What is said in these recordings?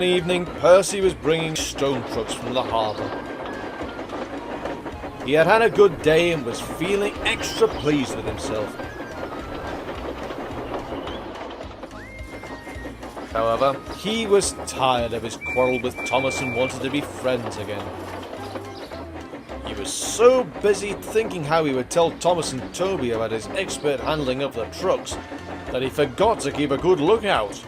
One evening, Percy was bringing stone trucks from the harbour. He had had a good day and was feeling extra pleased with himself. However, he was tired of his quarrel with Thomas and wanted to be friends again. He was so busy thinking how he would tell Thomas and Toby about his expert handling of the trucks that he forgot to keep a good lookout.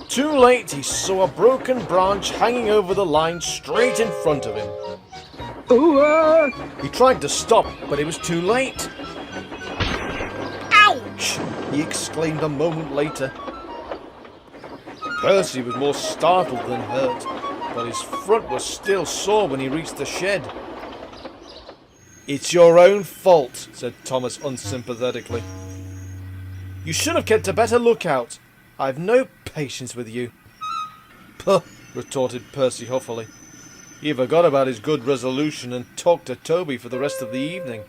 Too late, he saw a broken branch hanging over the line straight in front of him. He tried to stop, but it was too late. Ouch! He exclaimed a moment later. Percy was more startled than hurt, but his front was still sore when he reached the shed. "It's your own fault," said Thomas unsympathetically. "You should have kept a better lookout. I've no patience with you." "Puh," retorted Percy huffily. He forgot about his good resolution and talked to Toby for the rest of the evening.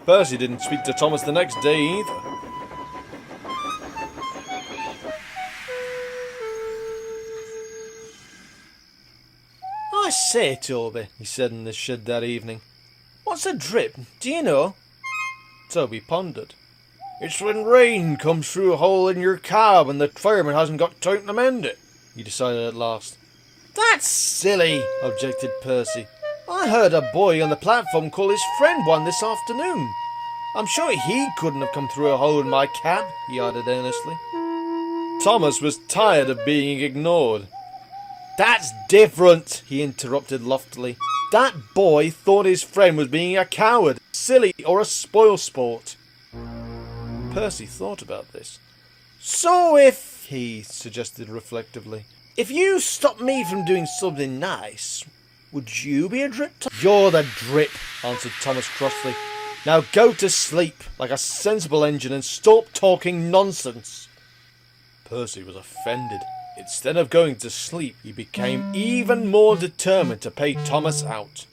Percy didn't speak to Thomas the next day either. "I say, Toby," he said in the shed that evening, "what's a drip, do you know?" Toby pondered. "It's when rain comes through a hole in your cab and the fireman hasn't got time to mend it," he decided at last. "That's silly," objected Percy. "I heard a boy on the platform call his friend one this afternoon. I'm sure he couldn't have come through a hole in my cab," he added earnestly. Thomas was tired of being ignored. "That's different," he interrupted loftily. "That boy thought his friend was being a coward, silly, or a spoilsport." Percy thought about this. "So if," he suggested reflectively, "if you stopped me from doing something nice, would you be a drip?" "You're the drip," answered Thomas crossly. "Now go to sleep like a sensible engine and stop talking nonsense." Percy was offended. Instead of going to sleep, he became even more determined to pay Thomas out.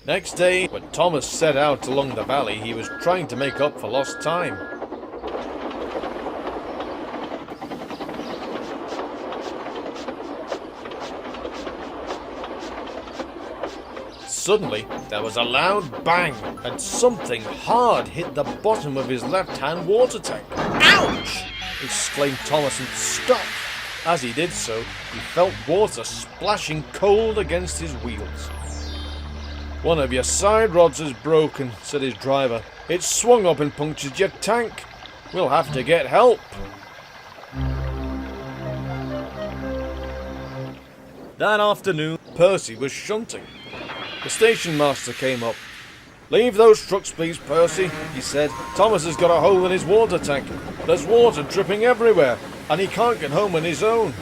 Next day, when Thomas set out along the valley, he was trying to make up for lost time. Suddenly, there was a loud bang, and something hard hit the bottom of his left-hand water tank. "Ouch!" exclaimed Thomas and stopped. As he did so, he felt water splashing cold against his wheels. "One of your side rods is broken," said his driver. "It's swung up and punctured your tank. We'll have to get help." That afternoon, Percy was shunting. The station master came up. "Leave those trucks, please, Percy," he said. "Thomas has got a hole in his water tank. There's water dripping everywhere, and he can't get home on his own."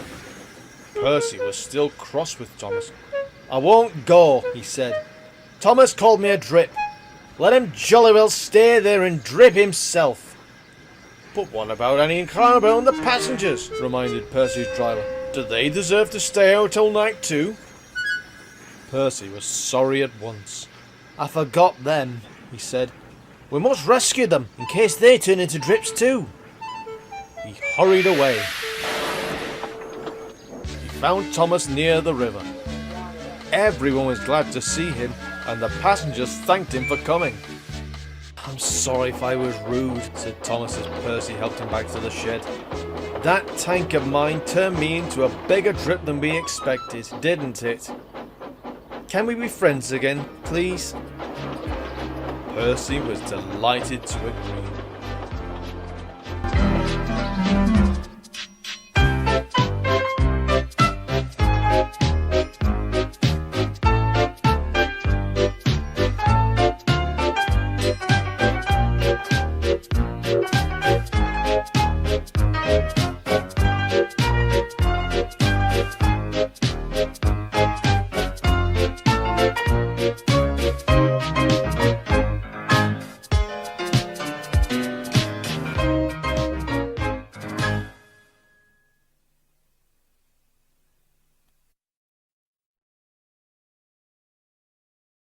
Percy was still cross with Thomas. "I won't go," he said. "Thomas called me a drip. Let him jolly well stay there and drip himself." "But what about Annie and Clarabelle and the passengers?" reminded Percy's driver. "Do they deserve to stay out till night too?" Percy was sorry at once. "I forgot them," he said. "We must rescue them in case they turn into drips too." He hurried away. He found Thomas near the river. Everyone was glad to see him, and the passengers thanked him for coming. "I'm sorry if I was rude," said Thomas as Percy helped him back to the shed. "That tank of mine turned me into a bigger drip than we expected, didn't it? Can we be friends again, please?" Percy was delighted to agree.